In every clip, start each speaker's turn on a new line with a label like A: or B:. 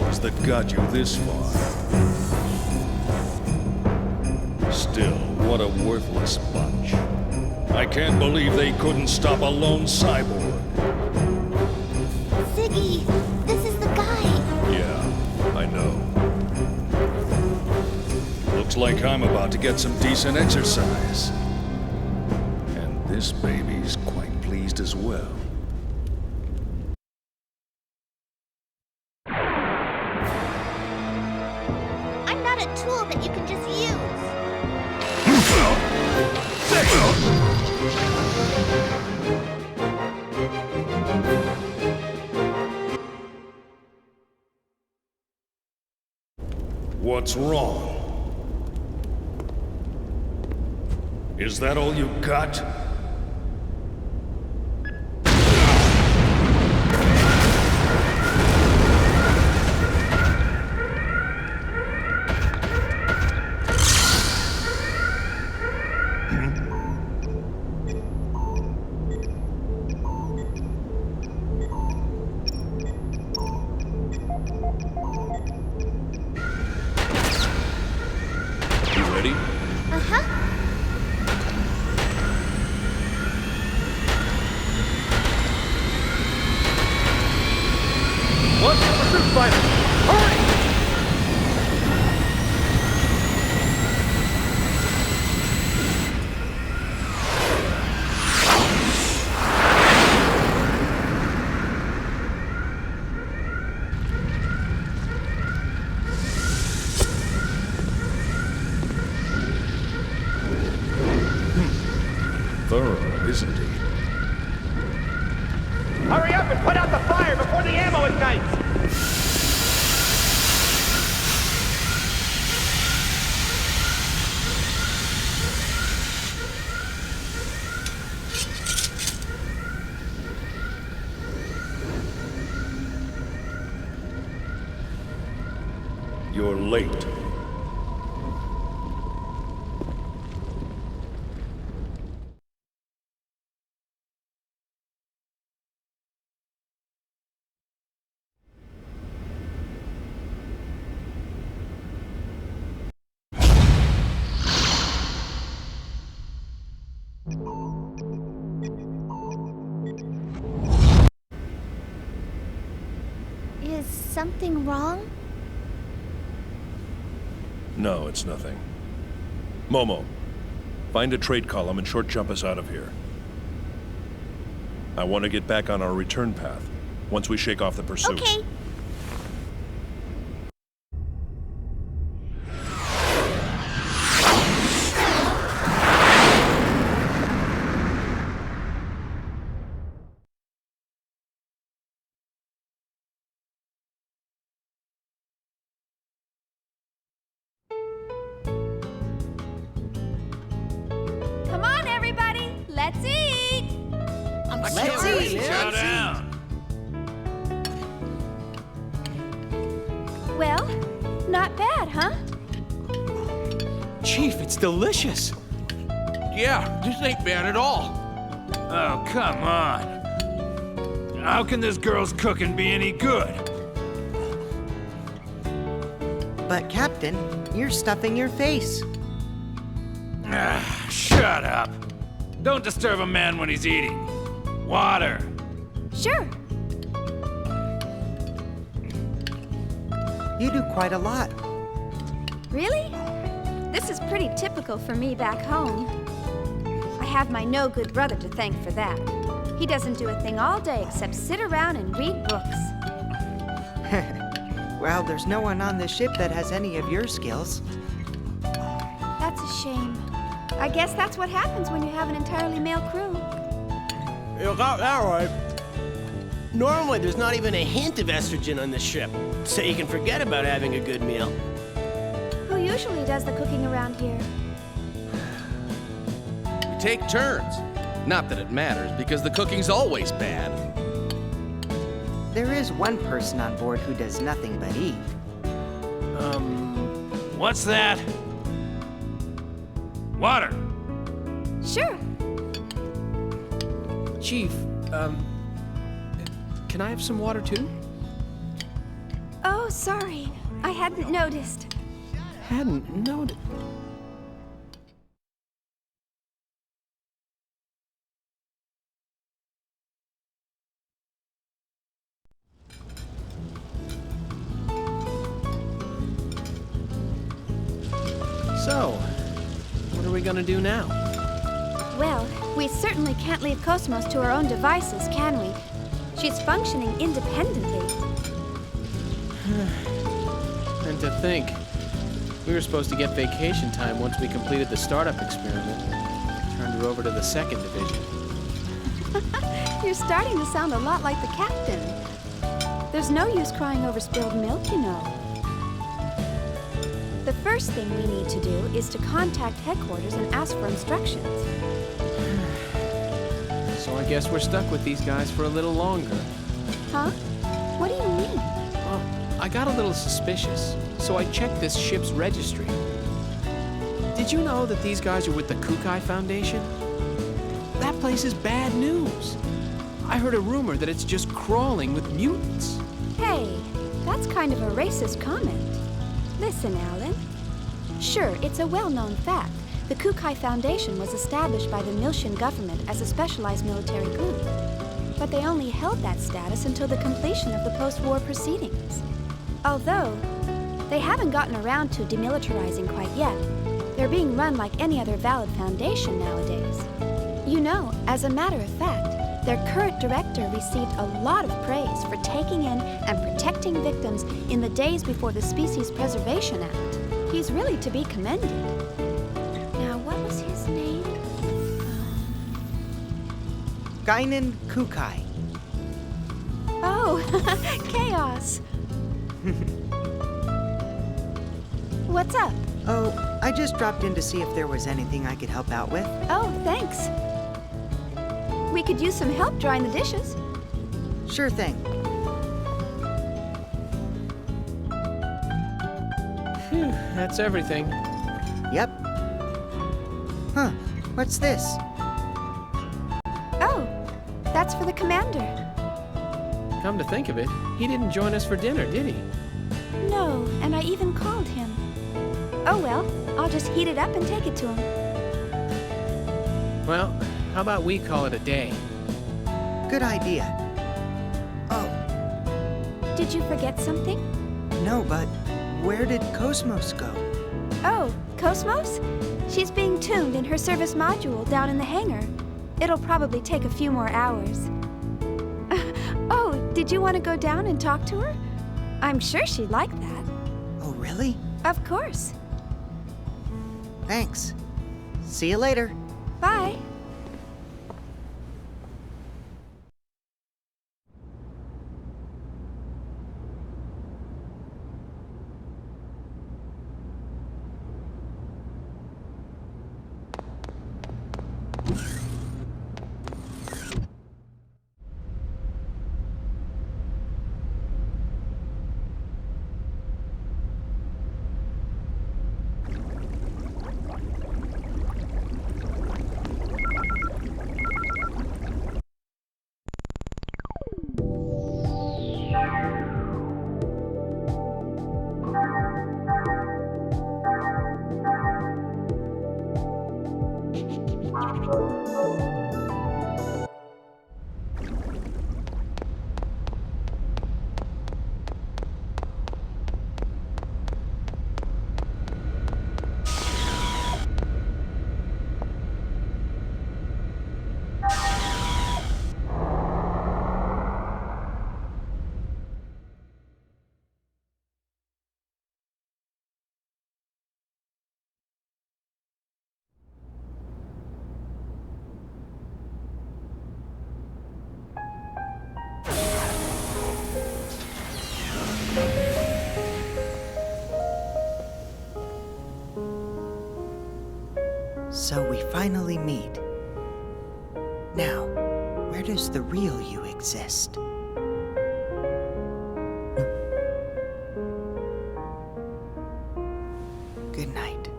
A: things that got you this far. Still, what a worthless bunch. I can't believe they couldn't stop a lone cyborg.
B: Ziggy, this is the guy.
A: Yeah, I know. Looks like I'm about to get some decent exercise. And this baby's quite pleased as well.
B: I'm not a tool that you can just use.
A: What's wrong? Is that all you got? Ready?
B: Uh-huh.
C: What's the pursuit fighter? Hurry!
A: Thorough, isn't he?
C: Hurry up and put out the fire before the ammo ignites!
A: You're late.
B: Is something wrong?
A: No, it's nothing. Momo, find a trade column and short jump us out of here. I want to get back on our return path once we shake off the pursuit.
B: Okay.
D: Come on, everybody! Let's eat!
E: Let's eat.
C: Chow down!
D: Well, not bad, huh?
E: Chief, it's delicious.
C: Yeah, this ain't bad at all. Oh, come on. How can this girl's cooking be any good?
F: But, Captain, you're stuffing your face.
C: Ah, shut up. Don't disturb a man when he's eating. Water.
D: Sure.
F: You do quite a lot.
D: Really? This is pretty typical for me back home. I have my no-good brother to thank for that. He doesn't do a thing all day except sit around and read books.
F: Well, there's no one on this ship that has any of your skills.
D: That's a shame. I guess that's what happens when you have an entirely male crew.
E: You got that right. Normally, there's not even a hint of estrogen on this ship, so you can forget about having a good meal.
D: Who usually does the cooking around here?
G: We take turns. Not that it matters, because the cooking's always bad.
F: There is one person on board who does nothing but eat.
C: What's that? Water.
D: Sure.
E: Chief, can I have some water too?
D: Oh, sorry. I hadn't noticed.
E: Hadn't noticed. So, what are we gonna do now?
D: Well, we certainly can't leave Cosmos to her own devices, can we? She's functioning independently.
E: And to think, we were supposed to get vacation time once we completed the startup experiment. Turned her over to the second division.
D: You're starting to sound a lot like the captain. There's no use crying over spilled milk, you know. The first thing we need to do is to contact headquarters and ask for instructions.
E: So I guess we're stuck with these guys for a little longer.
D: Huh? What do you mean?
E: Well, I got a little suspicious, so I checked this ship's registry. Did you know that these guys are with the Kukai Foundation? That place is bad news. I heard a rumor that it's just crawling with mutants.
D: Hey, that's kind of a racist comment. Listen, Alan. Sure, it's a well-known fact. The Kukai Foundation was established by the Miltian government as a specialized military group. But they only held that status until the completion of the post-war proceedings. Although, they haven't gotten around to demilitarizing quite yet. They're being run like any other valid foundation nowadays. You know, as a matter of fact, their current director received a lot of praise for taking in and protecting victims in the days before the Species Preservation Act. He's really to be commended. Now, what was his name?
F: Guinan Kukai.
D: Oh, Chaos. What's up?
F: Oh, I just dropped in to see if there was anything I could help out with.
D: Oh, thanks. We could use some help drying the dishes.
F: Sure thing.
E: Phew, that's everything.
F: Yep. Huh, what's this?
D: Oh, that's for the commander.
E: Come to think of it, he didn't join us for dinner, did he?
D: No, and I even called him. Oh well, I'll just heat it up and take it to him.
E: Well, how about we call it a day?
F: Good idea. Oh,
D: Did you forget something?
F: no, but where did Cosmos go?
D: Oh, Cosmos? She's being tuned in her service module down in the hangar. It'll probably take a few more hours. Oh, did you want to go down and talk to her? I'm sure she'd like that.
F: Oh, really?
D: Of course.
F: Thanks. See you later.
D: Bye.
F: So we finally meet. Now, where does the real you exist? Good night.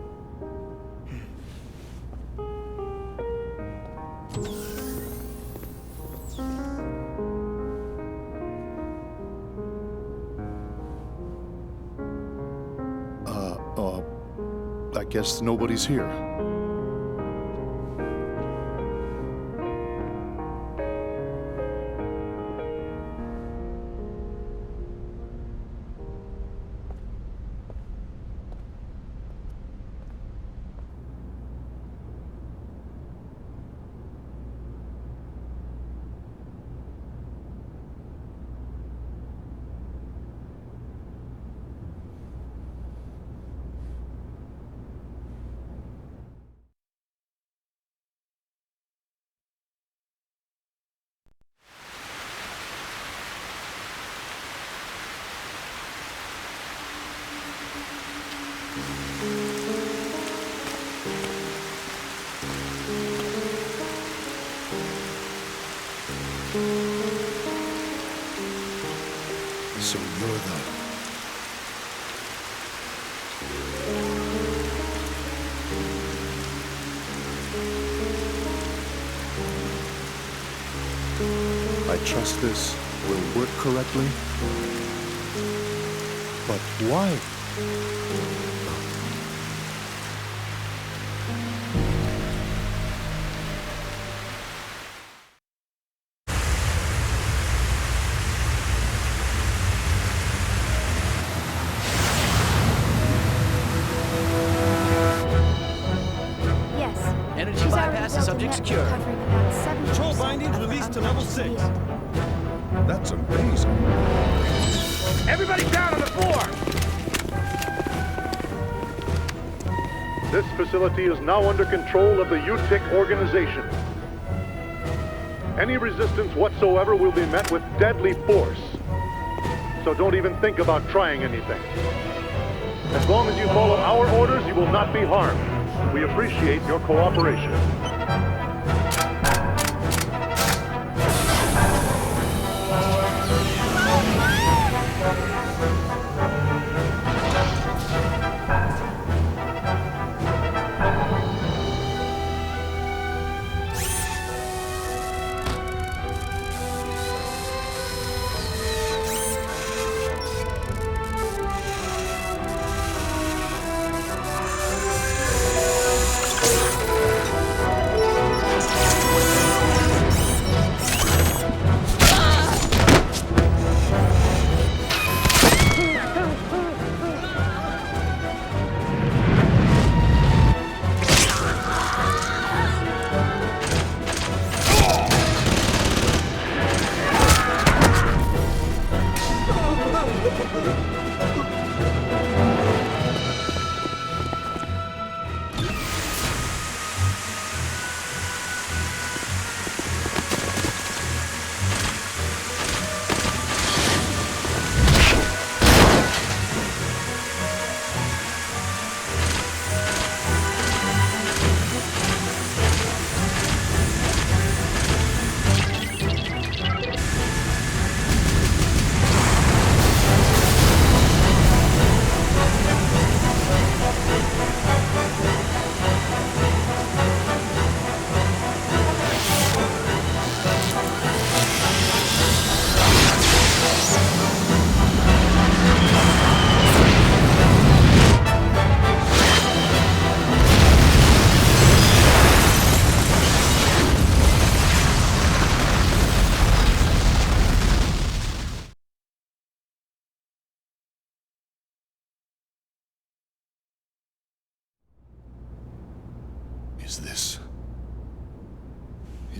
A: Guess nobody's here. So you're the... I trust this will work correctly. But why?
D: Yes.
E: Energy
D: She's already
E: bypass
D: built a
E: subject
D: network
E: secure.
D: covering about 70%
H: Control bindings
D: of her
H: released to level
D: unconscious
H: 6.
D: vehicle.
A: That's amazing.
C: Everybody down on the floor!
I: This facility is now under control of the UTIC organization. Any resistance whatsoever will be met with deadly force. So don't even think about trying anything. As long as you follow our orders, you will not be harmed. We appreciate your cooperation.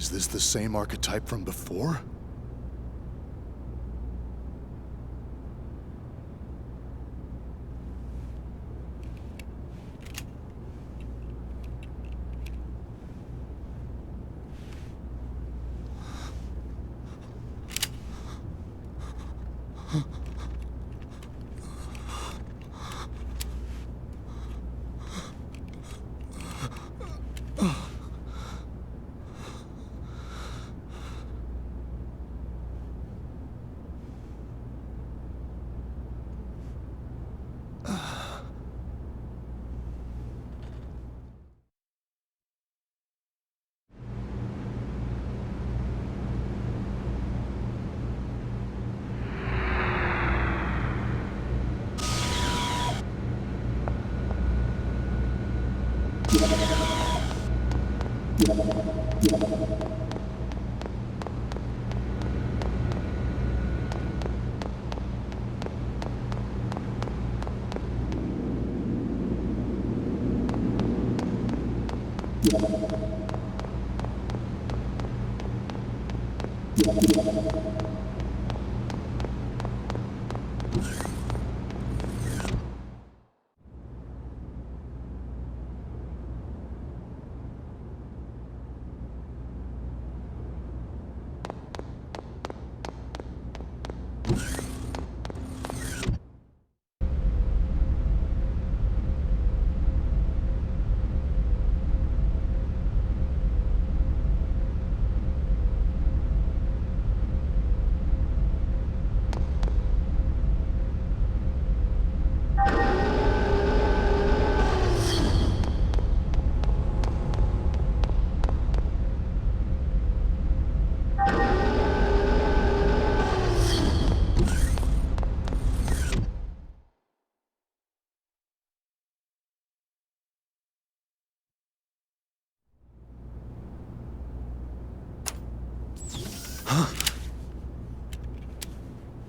A: Is this the same archetype from before?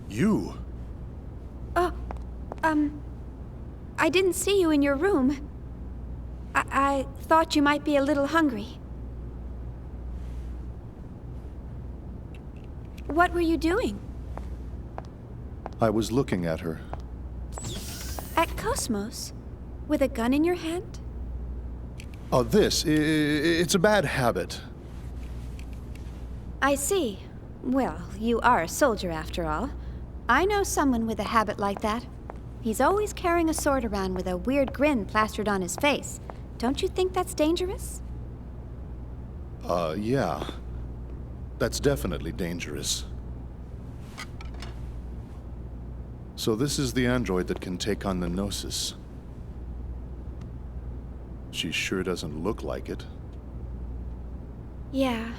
A: You?
D: Oh, I didn't see you in your room. I thought you might be a little hungry. What were you doing?
A: I was looking at her.
D: At Cosmos? With a gun in your hand?
A: Oh, it's a bad habit.
D: I see. Well, you are a soldier after all. I know someone with a habit like that. He's always carrying a sword around with a weird grin plastered on his face. Don't you think that's dangerous?
A: Yeah. That's definitely dangerous. So this is the android that can take on the Gnosis. She sure doesn't look like it.
D: Yeah.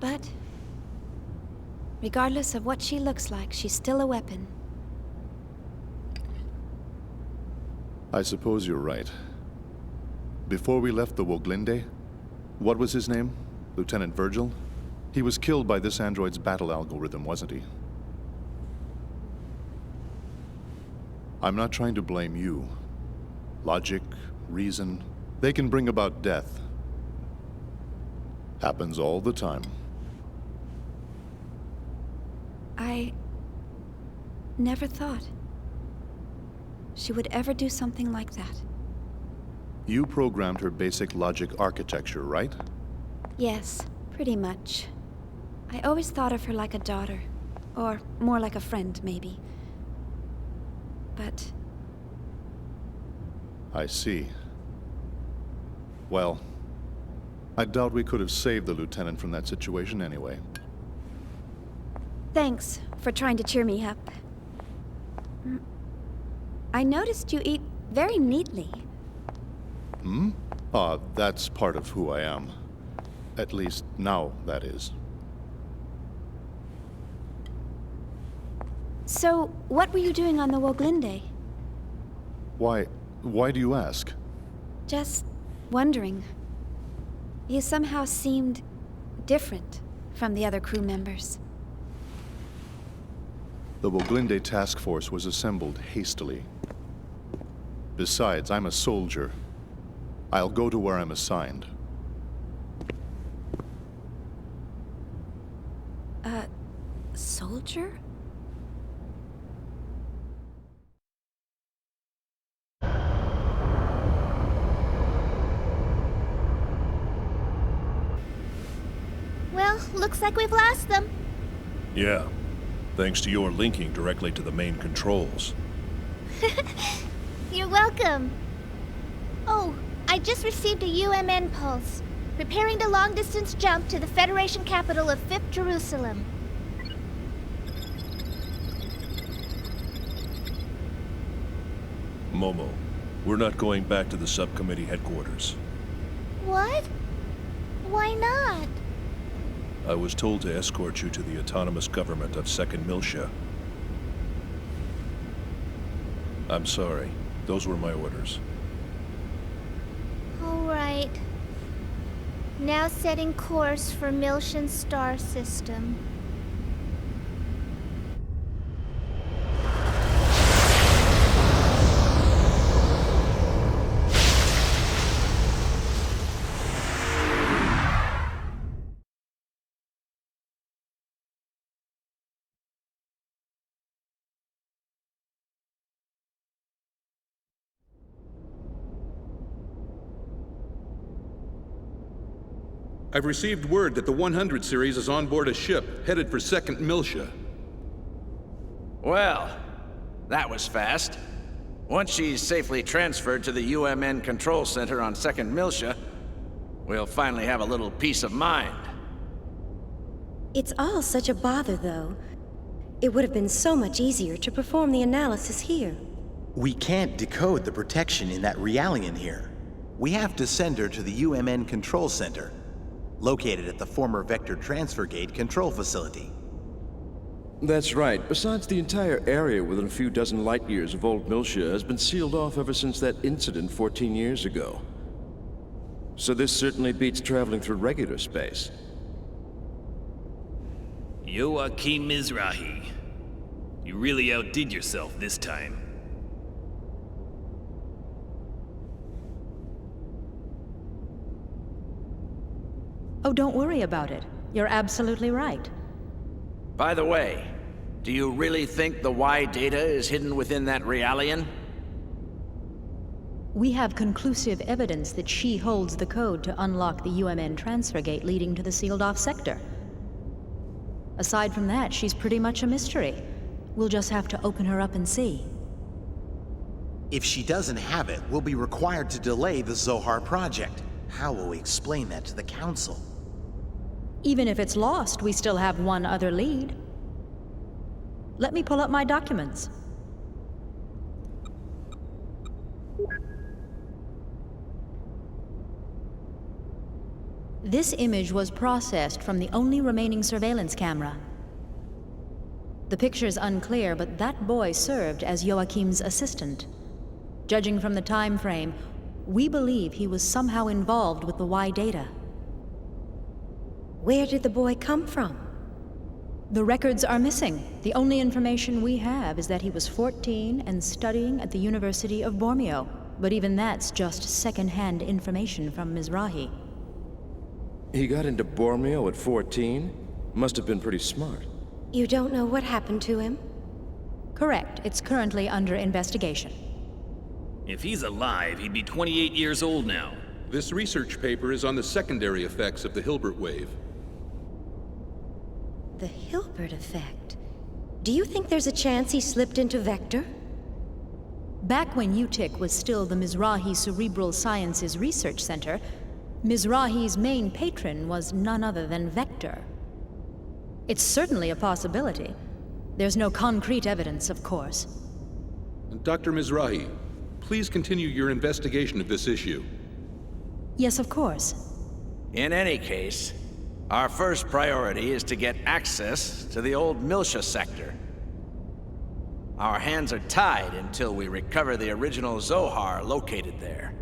D: But regardless of what she looks like, she's still a weapon.
A: I suppose you're right. Before we left the Woglinde, what was his name? Lieutenant Virgil? He was killed by this android's battle algorithm, wasn't he? I'm not trying to blame you. Logic, reason, they can bring about death. Happens all the time.
D: I never thought she would ever do something like that.
A: You programmed her basic logic architecture, right?
D: Yes, pretty much. I always thought of her like a daughter, or more like a friend, maybe. But
A: I see. Well, I doubt we could have saved the lieutenant from that situation anyway.
D: thanks for trying to cheer me up. I noticed you eat very neatly.
A: That's part of who I am. At least now, that is.
D: So, what were you doing on the Woglinde?
A: Why do you ask?
D: Just wondering. You somehow seemed different from the other crew members.
A: The Woglinde task force was assembled hastily. Besides, I'm a soldier. I'll go to where I'm assigned.
D: Soldier?
B: Well, looks like we've lost them.
H: Yeah, thanks to your linking directly to the main controls.
B: You're welcome. Oh, I just received a UMN pulse. Preparing the long-distance jump to the Federation capital of 5th Jerusalem.
H: Momo, we're not going back to the subcommittee headquarters.
B: What? Why not?
H: I was told to escort you to the autonomous government of Second Miltia. I'm sorry. Those were my orders.
B: All right. Now setting course for Miltian star system.
J: I've received word that the 100 series is on board a ship headed for Second Miltia.
K: Well, that was fast. Once she's safely transferred to the UMN Control Center on Second Miltia, we'll finally have a little peace of mind.
L: It's all such a bother, though. It would have been so much easier to perform the analysis here.
M: We can't decode the protection in that Realian here. We have to send her to the UMN Control Center, located at the former Vector Transfer Gate control facility.
N: That's right. Besides, the entire area within a few dozen light years of old Miltia has been sealed off ever since that incident 14 years ago. So this certainly beats traveling through regular space.
O: Joachim Mizrahi. You really outdid yourself this time.
P: Oh, don't worry about it. You're absolutely right.
K: By the way, do you really think the Y data is hidden within that Realian?
P: We have conclusive evidence that she holds the code to unlock the UMN transfer gate leading to the sealed-off sector. Aside from that, she's pretty much a mystery. We'll just have to open her up and see.
M: If she doesn't have it, we'll be required to delay the Zohar project. How will we explain that to the Council?
P: Even if it's lost, we still have one other lead. Let me pull up my documents. This image was processed from the only remaining surveillance camera. The picture's unclear, but that boy served as Joachim's assistant. Judging from the time frame, we believe he was somehow involved with the Y data.
L: Where did the boy come from?
P: The records are missing. The only information we have is that he was 14 and studying at the University of Bormio. But even that's just second-hand information from Mizrahi.
N: He got into Bormio at 14? Must have been pretty smart.
L: You don't know what happened to him?
P: Correct. It's currently under investigation.
O: If he's alive, he'd be 28 years old now.
J: This research paper is on the secondary effects of the Hilbert wave.
L: The Hilbert effect? Do you think there's a chance he slipped into Vector?
P: Back when UTIC was still the Mizrahi Cerebral Sciences Research Center, Mizrahi's main patron was none other than Vector. It's certainly a possibility. There's no concrete evidence, of course.
J: Dr. Mizrahi, please continue your investigation of this issue.
P: Yes, of course.
K: In any case, our first priority is to get access to the old Miltia sector. Our hands are tied until we recover the original Zohar located there.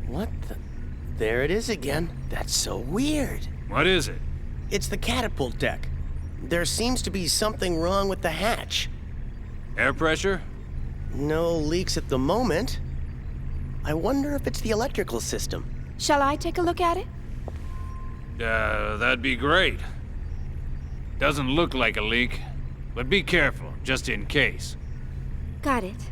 Q: What the? There it is again. That's so weird.
O: What is it?
Q: It's the catapult deck. There seems to be something wrong with the hatch.
O: Air pressure?
Q: No leaks at the moment. I wonder if it's the electrical system.
D: Shall I take a look at it?
O: That'd be great. Doesn't look like a leak, but be careful, just in case.
D: Got it.